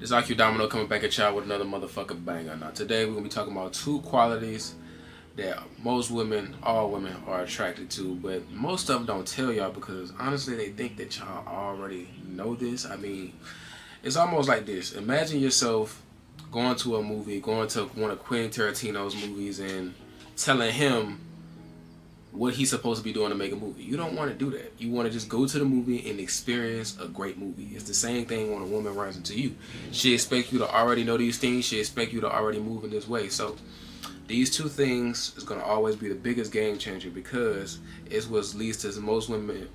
It's IQ Domino coming back at y'all with another motherfucking banger. Now today we're gonna be talking about two qualities that most women, all women, are attracted to, but most of them don't tell y'all because honestly they think that y'all already know this. I mean, it's almost like this. Imagine yourself going to a movie, going to one of Quentin Tarantino's movies, and telling him what he's supposed to be doing to make a movie. You don't want to do that. You want to just go to the movie and experience a great movie. It's the same thing when a woman runs into you. She expects you to already know these things. She expects you to already move in this way. So these two things is going to always be the biggest game changer because it's what leads to most women,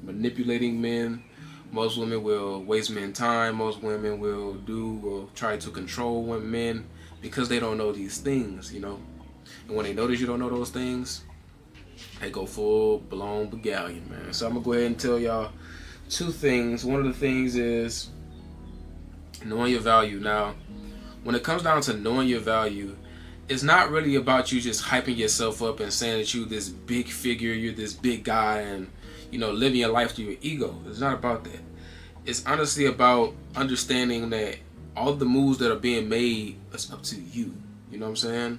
manipulating men. Most women will waste men time. Most women will try to control men because they don't know these things. And when they notice you don't know those things, they go full blown begallion, man. So I'm gonna go ahead and tell y'all two things. One of the things is knowing your value. Now, when it comes down to knowing your value, it's not really about you just hyping yourself up and saying that you're this big figure, you're this big guy, and living your life through your ego. It's not about that. It's honestly about understanding that all the moves that are being made is up to you. You know what I'm saying?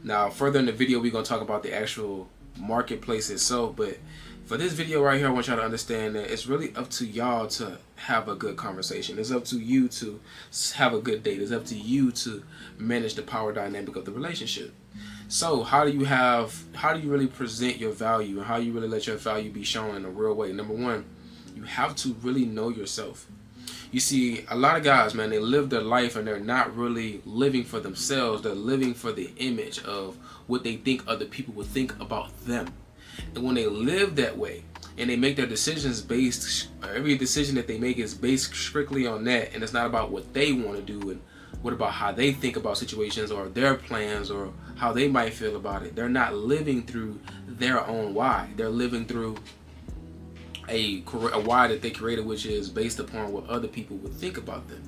Now, further in the video, we're gonna talk about the actual marketplace itself, but for this video right here, I want y'all to understand that it's really up to y'all to have a good conversation. It's up to you to have a good date. It's up to you to manage the power dynamic of the relationship. So how do you really present your value, and how you really let your value be shown in a real way? Number one, you have to really know yourself. You see, a lot of guys, man, they live their life and they're not really living for themselves. They're living for the image of what they think other people would think about them. And when they live that way and they make their decisions every decision that they make is based strictly on that, and it's not about what they want to do and what about how they think about situations or their plans or how they might feel about it. They're not living through their own why. They're living through a why that they created, which is based upon what other people would think about them.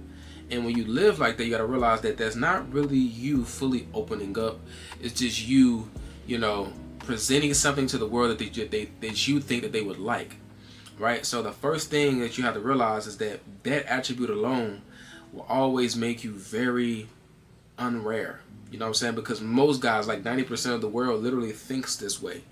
And when you live like that, you got to realize that that's not really you fully opening up. It's just you, presenting something to the world that you think that they would like, right? So the first thing that you have to realize is that attribute alone will always make you very unrare. You know what I'm saying? Because most guys, like 90% of the world, literally thinks this way.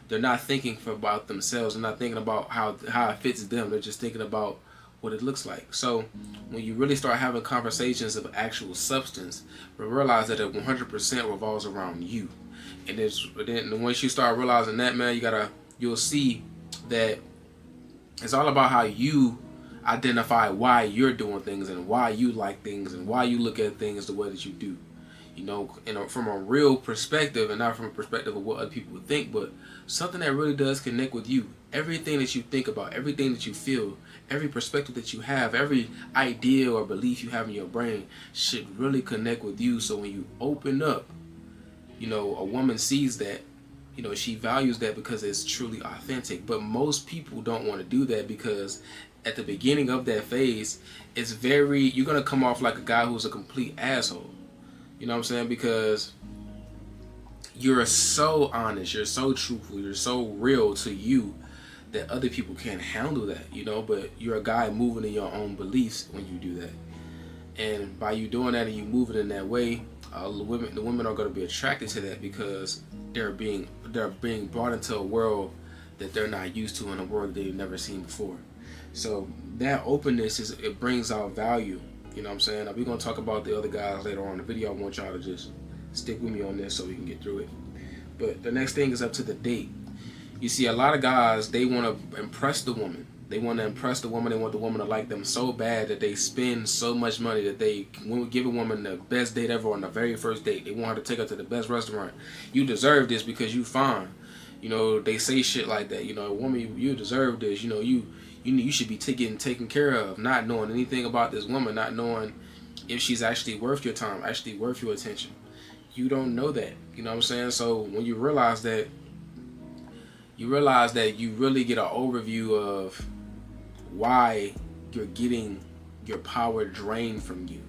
They're not thinking about themselves. They're not thinking about how it fits them. They're just thinking about what it looks like. So when you really start having conversations of actual substance, realize that it 100% revolves around you. And then once you start realizing that, man, you'll see that it's all about how you identify why you're doing things and why you like things and why you look at things the way that you do. From a real perspective and not from a perspective of what other people would think, but something that really does connect with you. Everything that you think about, everything that you feel, every perspective that you have, every idea or belief you have in your brain should really connect with you. So when you open up, a woman sees that, she values that because it's truly authentic. But most people don't want to do that because at the beginning of that phase, you're going to come off like a guy who's a complete asshole. You know what I'm saying? Because you're so honest, you're so truthful, you're so real to you that other people can't handle that, but you're a guy moving in your own beliefs when you do that. And by you doing that and you moving in that way, the women are going to be attracted to that because they're being brought into a world that they're not used to, in a world that they've never seen before. So that openness it brings out value. You know what I'm saying? Now, we're going to talk about the other guys later on in the video. I want y'all to just stick with me on this so we can get through it. But the next thing is up to the date. You see, a lot of guys, they want to impress the woman. They want to impress the woman. They want the woman to like them so bad that they spend so much money that they give a woman the best date ever on the very first date. They want her to take her to the best restaurant. You deserve this because you fine. They say shit like that. Woman, you deserve this. You should be getting taken care of, not knowing anything about this woman, not knowing if she's actually worth your time, actually worth your attention. You don't know that. You know what I'm saying? So when you realize that you really get an overview of why you're getting your power drained from you,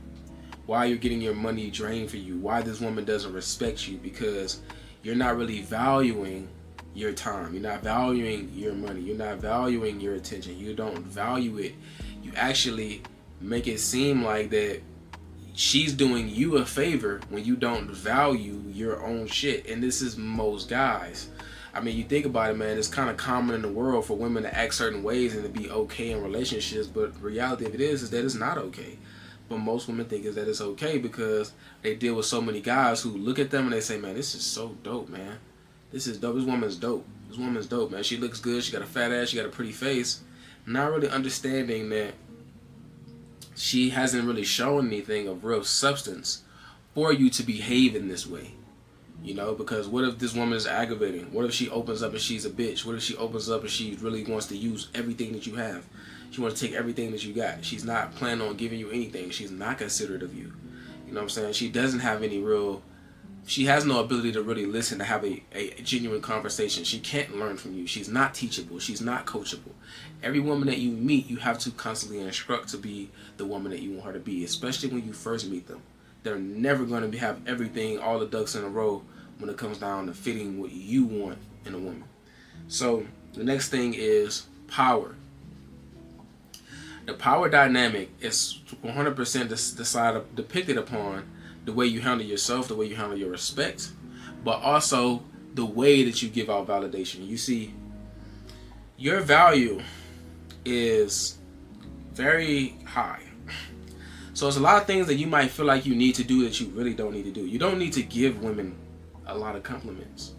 why you're getting your money drained from you, why this woman doesn't respect you, because you're not really valuing your time. You're not valuing your money. You're not valuing your attention. You don't value it. You actually make it seem like that she's doing you a favor when you don't value your own shit. And this is most guys. I mean, you think about it, man, it's kind of common in the world for women to act certain ways and to be okay in relationships, but the reality of it is that it's not okay. But most women think is that it's okay because they deal with so many guys who look at them and they say, man, this is so dope, man. This is dope. This woman's dope. This woman's dope, man. She looks good. She got a fat ass. She got a pretty face. Not really understanding that she hasn't really shown anything of real substance for you to behave in this way. You know, because what if this woman is aggravating? What if she opens up and she's a bitch? What if she opens up and she really wants to use everything that you have? She wants to take everything that you got. She's not planning on giving you anything. She's not considerate of you. You know what I'm saying? She doesn't have any real... She has no ability to really listen, to have a genuine conversation. She can't learn from you. She's not teachable. She's not coachable. Every woman that you meet, you have to constantly instruct to be the woman that you want her to be, especially when you first meet them. They're never going to have everything, all the ducks in a row when it comes down to fitting what you want in a woman. So the next thing is power. The power dynamic is 100% depicted upon the way you handle yourself, the way you handle your respect, but also the way that you give out validation. You see, your value is very high. So there's a lot of things that you might feel like you need to do that you really don't need to do. You don't need to give women a lot of compliments.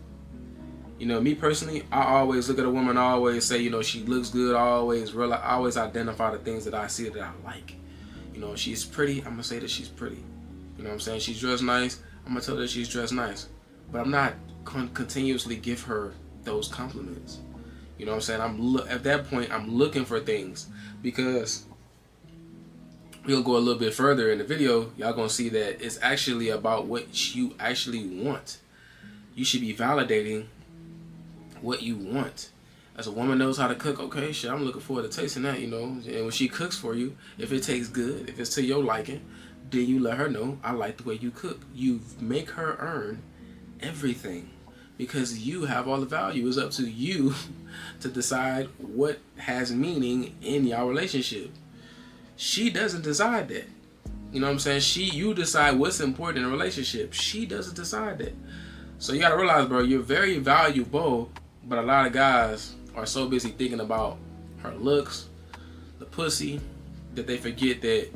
You know, me personally, I always look at a woman, I always say, you know, she looks good. I always identify the things that I see that I like. You know, she's pretty, I'm going to say that she's pretty. You know what I'm saying? She's dressed nice, I'm going to tell her that she's dressed nice. But I'm not continuously give her those compliments. You know what I'm saying? At that point, I'm looking for things, because we'll go a little bit further in the video. Y'all going to see that it's actually about what you actually want. You should be validating what you want. As a woman knows how to cook, okay, shit, I'm looking forward to tasting that, you know. And when she cooks for you, if it tastes good, if it's to your liking, then you let her know, I like the way you cook. You make her earn everything, because you have all the value. It's up to you to decide what has meaning in your relationship. She doesn't decide that. You know what I'm saying? You decide what's important in a relationship. She doesn't decide that. So you gotta realize, bro, you're very valuable, but a lot of guys are so busy thinking about her looks, the pussy, that they forget that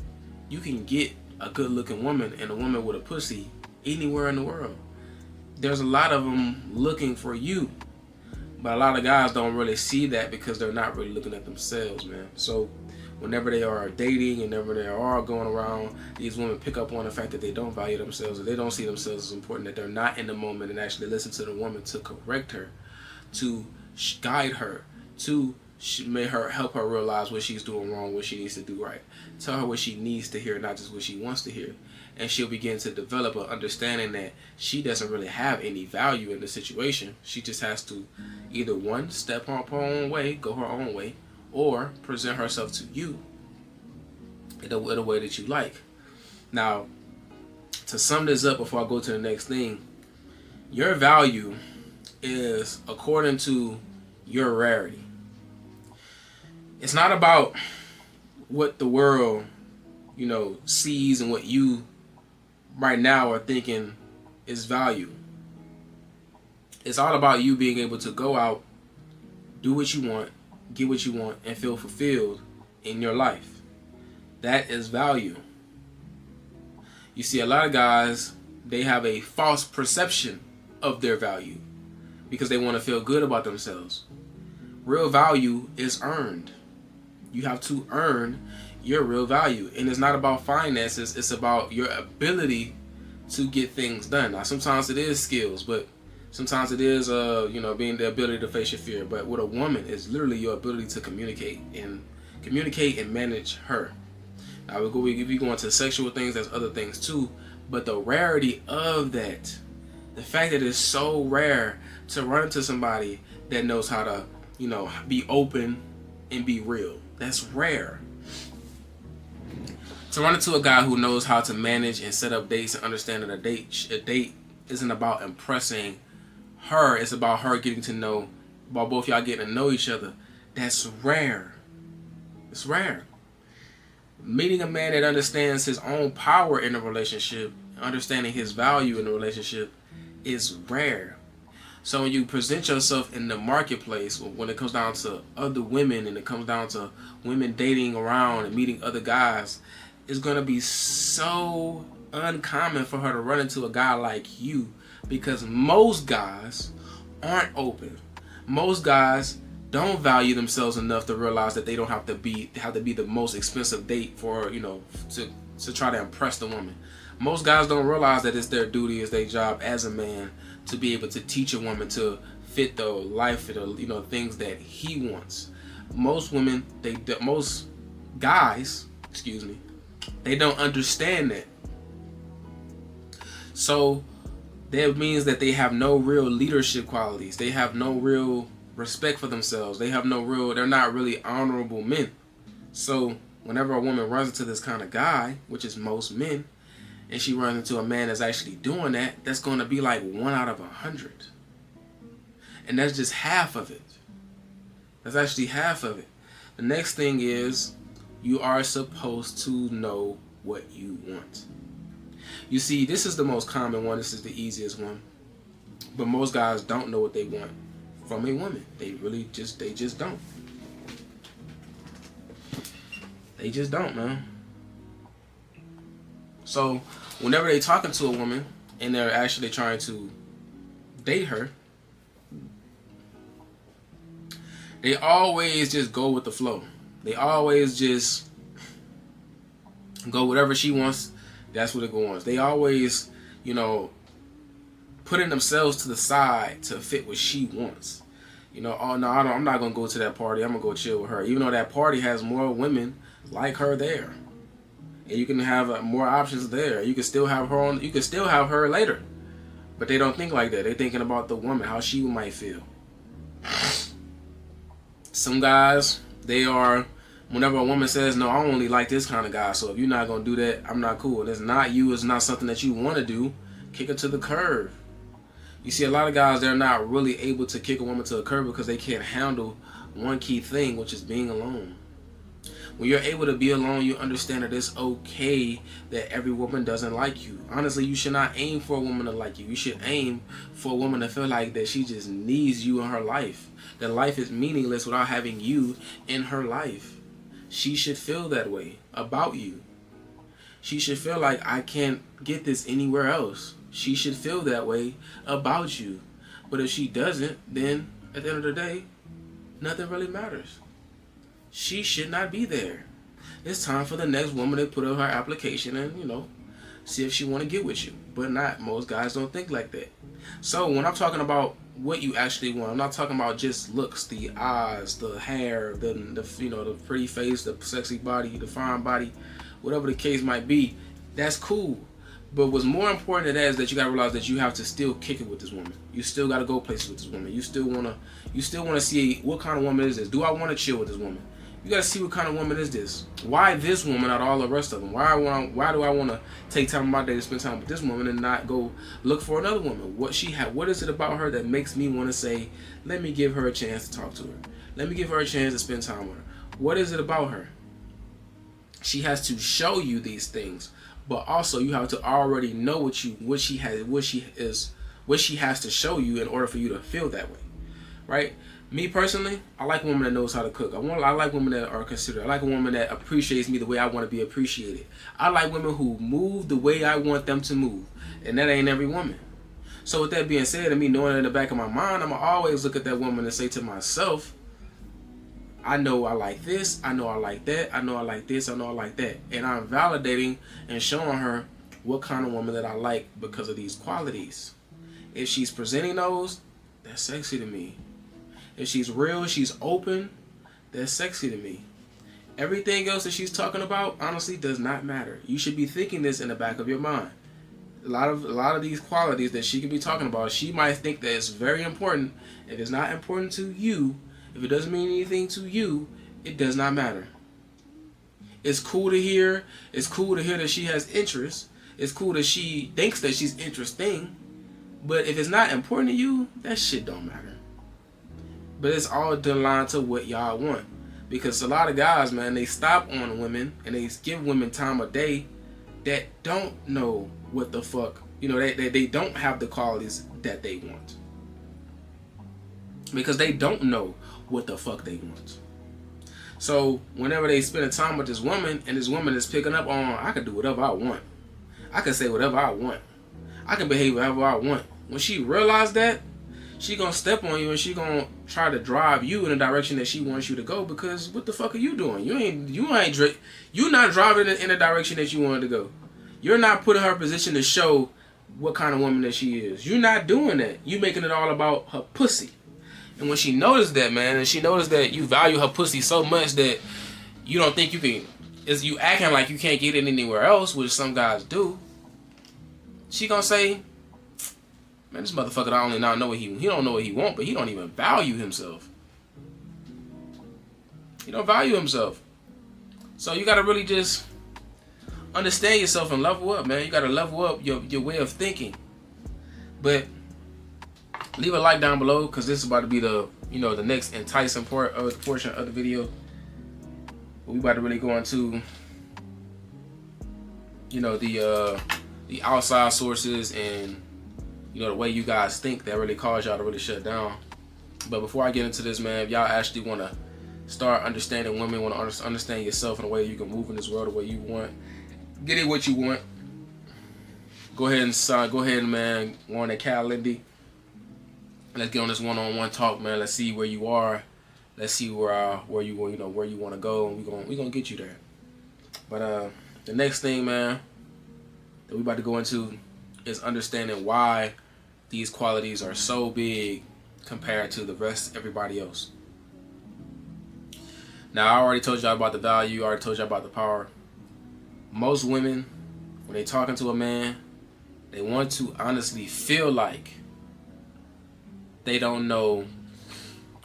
you can get a good looking woman and a woman with a pussy anywhere in the world. There's a lot of them looking for you, but a lot of guys don't really see that because they're not really looking at themselves, man. So whenever they are dating and whenever they are going around, these women pick up on the fact that they don't value themselves, or they don't see themselves as important, that they're not in the moment and actually listen to the woman to correct her, to guide her, to help her realize what she's doing wrong, what she needs to do right. Tell her what she needs to hear, not just what she wants to hear. And she'll begin to develop an understanding that she doesn't really have any value in the situation. She just has to either, one, step on her own way, go her own way, or present herself to you in a way that you like. Now, to sum this up before I go to the next thing, your value is according to your rarity. It's not about what the world, you know, sees and what you right now are thinking is value. It's all about you being able to go out, do what you want, get what you want, and feel fulfilled in your life. That is value. You see, a lot of guys, they have a false perception of their value because they want to feel good about themselves. Real value is earned. You have to earn your real value. And it's not about finances, it's about your ability to get things done. Now, sometimes it is skills, but sometimes it is, being the ability to face your fear. But with a woman, it's literally your ability to communicate and manage her. Now, if we go into sexual things, there's other things too. But the rarity of that, the fact that it's so rare to run into somebody that knows how to, be open and be real. That's rare. To run into a guy who knows how to manage and set up dates and understand that a date isn't about impressing her, it's about her getting to know, about both y'all getting to know each other. That's rare. It's rare. Meeting a man that understands his own power in a relationship, understanding his value in a relationship, is rare. So when you present yourself in the marketplace, when it comes down to other women and it comes down to women dating around and meeting other guys, it's going to be so uncommon for her to run into a guy like you, because most guys aren't open. Most guys don't value themselves enough to realize that they don't have to be the most expensive date for, to try to impress the woman. Most guys don't realize that it's their duty, it's their job as a man to be able to teach a woman to fit the life and the things that he wants. Most guys, they don't understand that. So that means that they have no real leadership qualities. They have no real respect for themselves. They're not really honorable men. So whenever a woman runs into this kind of guy, which is most men, and she runs into a man that's actually doing that, that's going to be like 1 out of 100. And that's just half of it. That's actually half of it. The next thing is, you are supposed to know what you want. You see, this is the most common one. This is the easiest one. But most guys don't know what they want from a woman. They just don't. They just don't, man. So whenever they're talking to a woman and they're actually trying to date her, they always just go with the flow. They always just go whatever she wants, that's what it goes. They always, putting themselves to the side to fit what she wants. Oh no, I'm not gonna go to that party. I'm gonna go chill with her, even though that party has more women like her there, and you can have more options there. You can still have her on. You can still have her later, but they don't think like that. They're thinking about the woman, how she might feel. Some guys, whenever a woman says, no, I only like this kind of guy, so if you're not going to do that, I'm not cool. And it's not you, it's not something that you want to do, kick her to the curb. You see, a lot of guys, they're not really able to kick a woman to the curb because they can't handle one key thing, which is being alone. When you're able to be alone, you understand that it's okay that every woman doesn't like you. Honestly, you should not aim for a woman to like you. You should aim for a woman to feel like that she just needs you in her life. That life is meaningless without having you in her life. She should feel that way about you. She should feel like, I can't get this anywhere else. She should feel that way about you. But if she doesn't, then at the end of the day, nothing really matters. She should not be there. It's time for the next woman to put up her application and, see if she want to get with you. But not, most guys don't think like that. So when I'm talking about what you actually want, I'm not talking about just looks, the eyes, the hair, the pretty face, the sexy body, the fine body, whatever the case might be. That's cool. But what's more important than that is that you gotta realize that you have to still kick it with this woman. You still gotta go places with this woman. You still wanna see what kind of woman is this. Do I want to chill with this woman? You gotta see what kind of woman is this. Why this woman out of all the rest of them? Why do I want to take time of my day to spend time with this woman and not go look for another woman? What is it about her that makes me want to say, let me give her a chance to talk to her. Let me give her a chance to spend time with her. What is it about her? She has to show you these things, but also you have to already know what she has to show you in order for you to feel that way, right? Me personally, I like a woman that knows how to cook. I like women that are considerate. I like a woman that appreciates me the way I want to be appreciated. I like women who move the way I want them to move. And that ain't every woman. So with that being said, and me knowing in the back of my mind, I'm going to always look at that woman and say to myself, I know I like this, I know I like that, I know I like this, I know I like that. And I'm validating and showing her what kind of woman that I like because of these qualities. If she's presenting those, that's sexy to me. If she's real, she's open, that's sexy to me. Everything else that she's talking about, honestly, does not matter. You should be thinking this in the back of your mind. A lot of these qualities that she could be talking about, she might think that it's very important. If it's not important to you, if it doesn't mean anything to you, it does not matter. It's cool to hear. It's cool to hear that she has interest. It's cool that she thinks that she's interesting. But if it's not important to you, that shit don't matter. But it's all aligned to what y'all want. Because a lot of guys, man, they stop on women and they give women time of day that don't know what the fuck, you know, they don't have the qualities that they want. Because they don't know what the fuck they want. So whenever they spend time with this woman and this woman is picking up on, I can do whatever I want. I can say whatever I want. I can behave however I want. When she realizes that, she gonna step on you and she gonna try to drive you in the direction that she wants you to go. Because what the fuck are you doing? You're not driving in the direction that you wanted to go. You're not putting her in position to show what kind of woman that she is. You're not doing that. You making it all about her pussy. And when she noticed that, man, and she noticed that you value her pussy so much that you don't think you can, is you acting like you can't get it anywhere else, which some guys do, she gonna say, man, this motherfucker don't only not know what he don't know what he want, but he don't even value himself. He don't value himself. So you gotta really just understand yourself and level up, man. You gotta level up your way of thinking. But leave a like down below, because this is about to be the next enticing portion of the video. We about to really go into the outside sources and the way you guys think that really caused y'all to really shut down. But before I get into this, man, if y'all actually want to start understanding women, want to understand yourself in a way you can move in this world the way you want, get it what you want, go ahead, man, go on that calendar. Let's get on this one-on-one talk, man. Let's see where you are. Let's see where you want to go, and we gonna get you there. But the next thing, man, that we about to go into is understanding why these qualities are so big compared to the rest of everybody else. Now, I already told y'all about the value. I already told y'all about the power. Most women, when they talking to a man, they want to honestly feel like they don't know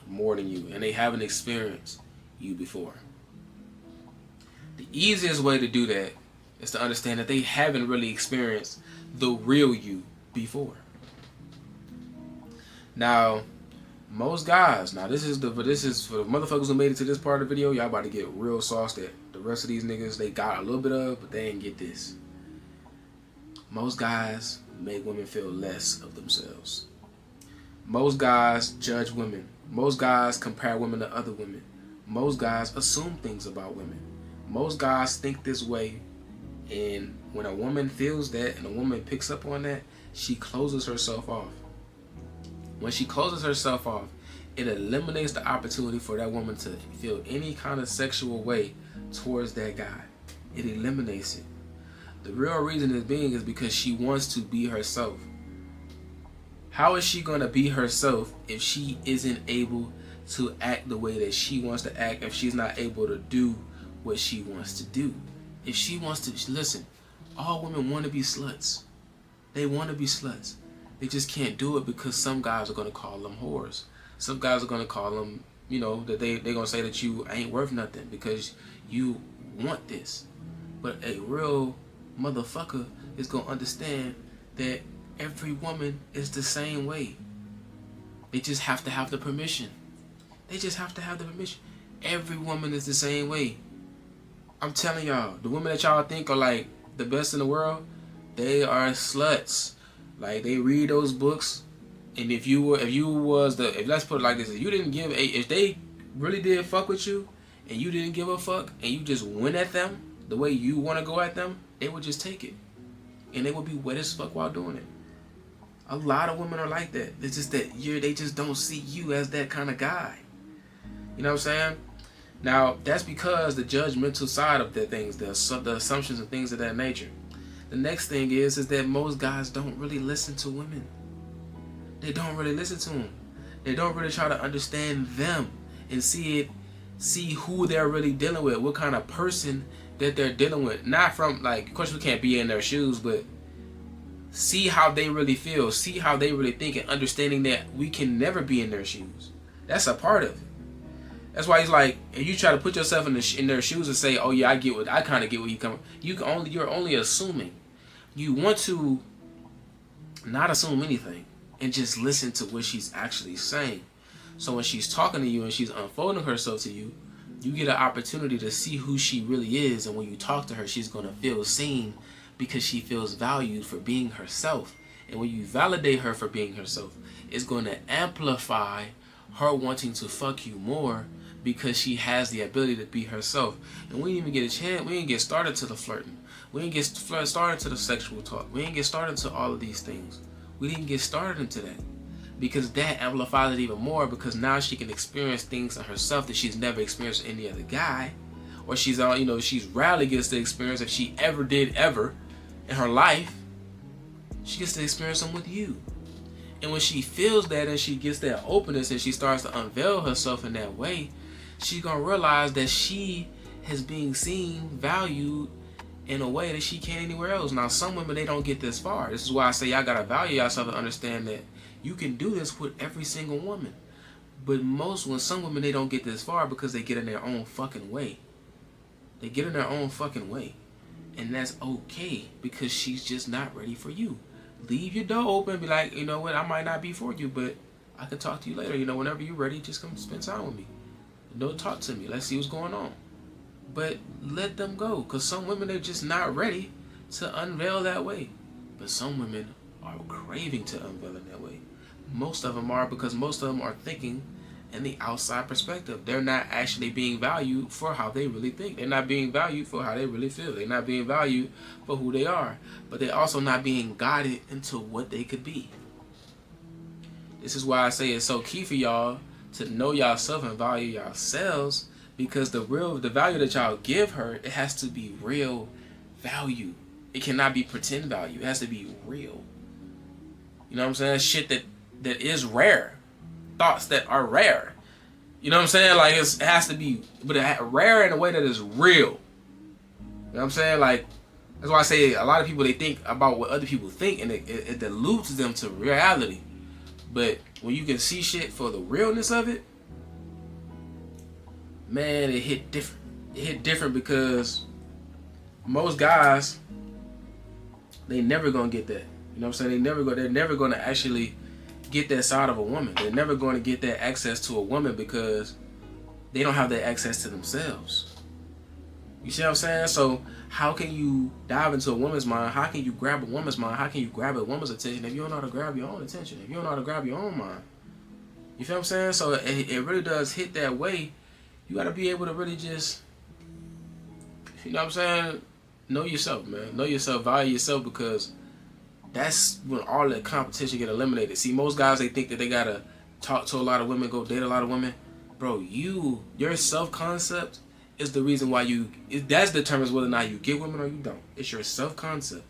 more than you and they haven't experienced you before. The easiest way to do that is to understand that they haven't really experienced the real you before. Now, most guys, this is for the motherfuckers who made it to this part of the video. Y'all about to get real sauce that the rest of these niggas, they got a little bit of, but they ain't get this. Most guys make women feel less of themselves. Most guys judge women. Most guys compare women to other women. Most guys assume things about women. Most guys think this way, and when a woman feels that and a woman picks up on that, she closes herself off. When she closes herself off, it eliminates the opportunity for that woman to feel any kind of sexual way towards that guy. It eliminates it. The real reason is because she wants to be herself. How is she going to be herself if she isn't able to act the way that she wants to act, if she's not able to do what she wants to do? If she wants to, listen, all women want to be sluts. They want to be sluts. They just can't do it because some guys are going to call them whores. Some guys are going to call them, that they're going to say that you ain't worth nothing because you want this. But a real motherfucker is going to understand that every woman is the same way. They just have to have the permission. They just have to have the permission. Every woman is the same way. I'm telling y'all, the women that y'all think are like the best in the world, they are sluts. Like, they read those books, and if let's put it like this, if they really did fuck with you, and you didn't give a fuck, and you just went at them the way you want to go at them, they would just take it, and they would be wet as fuck while doing it. A lot of women are like that. It's just that they just don't see you as that kind of guy. You know what I'm saying? Now, that's because the judgmental side of the things, the assumptions and things of that nature. The next thing is that most guys don't really listen to women. They don't really listen to them. They don't really try to understand them and see who they're really dealing with, what kind of person that they're dealing with. Not from, like, of course we can't be in their shoes, but see how they really feel, see how they really think, and understanding that we can never be in their shoes. That's a part of it. That's why he's like, if you try to put yourself in their shoes and say, oh yeah, I kind of get where you come. You're only assuming. You want to not assume anything and just listen to what she's actually saying. So when she's talking to you and she's unfolding herself to you, you get an opportunity to see who she really is, and when you talk to her, she's going to feel seen because she feels valued for being herself. And when you validate her for being herself, it's going to amplify her wanting to fuck you more because she has the ability to be herself. And we didn't even get a chance, we didn't get started to the flirting. We didn't get started to the sexual talk. We didn't get started to all of these things. We didn't get started into that. Because that amplifies it even more, because now she can experience things in herself that she's never experienced with any other guy. Or she's she's rarely gets to experience, if she ever did ever in her life, she gets to experience them with you. And when she feels that and she gets that openness and she starts to unveil herself in that way, she's gonna realize that she is being seen, valued in a way that she can't anywhere else. Now, some women, they don't get this far. This is why I say y'all gotta value yourself and understand that you can do this with every single woman. But some women, they don't get this far because they get in their own fucking way. They get in their own fucking way. And that's okay, because she's just not ready for you. Leave your door open. Be like, you know what, I might not be for you, but I can talk to you later. Whenever you're ready, just come spend time with me. Don't talk to me. Let's see what's going on. But let them go, because some women, they're just not ready to unveil that way. But some women are craving to unveil in that way. Most of them are, because most of them are thinking in the outside perspective. They're not actually being valued for how they really think. They're not being valued for how they really feel. They're not being valued for who they are. But they're also not being guided into what they could be. This is why I say it's so key for y'all to know yourself and value yourselves, because the value that y'all give her, it has to be real value. It cannot be pretend value. It has to be real. You know what I'm saying? Shit that is rare. Thoughts that are rare. You know what I'm saying? Like, it has to be, but rare in a way that is real. You know what I'm saying? Like, that's why I say a lot of people, they think about what other people think, and it dilutes them to reality. But when you can see shit for the realness of it, man, it hit different. It hit different because most guys, they never gonna get that. You know what I'm saying? They're never gonna actually get that side of a woman. They're never going to get that access to a woman because they don't have that access to themselves. You see what I'm saying? So how can you dive into a woman's mind? How can you grab a woman's mind? How can you grab a woman's attention if you don't know how to grab your own attention? If you don't know how to grab your own mind? You feel what I'm saying? So it really does hit that way. You got to be able to really just, you know what I'm saying? Know yourself, man. Know yourself, value yourself, because that's when all the competition get eliminated. See, most guys, they think that they gotta talk to a lot of women, go date a lot of women. Bro, your self-concept is the reason why that determines whether or not you get women or you don't. It's your self-concept.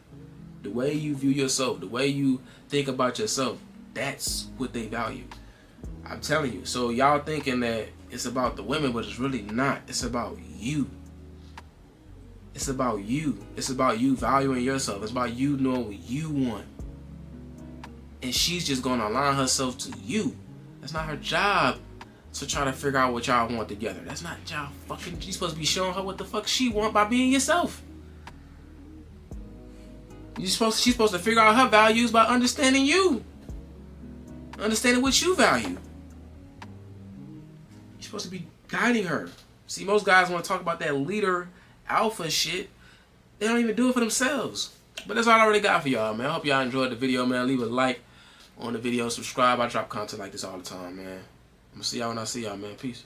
The way you view yourself, the way you think about yourself, that's what they value. I'm telling you. So y'all thinking that it's about the women, but it's really not. It's about you. It's about you. It's about you valuing yourself. It's about you knowing what you want. And she's just going to align herself to you. That's not her job to try to figure out what y'all want together. That's not y'all fucking... You're supposed to be showing her what the fuck she want by being yourself. She's supposed to figure out her values by understanding you. Understanding what you value. You're supposed to be guiding her. See, most guys want to talk about that leader alpha shit. They don't even do it for themselves. But that's all I already got for y'all, man. I hope y'all enjoyed the video, man. Leave a like on the video. Subscribe. I drop content like this all the time, man. I'm going to see y'all when I see y'all, man. Peace.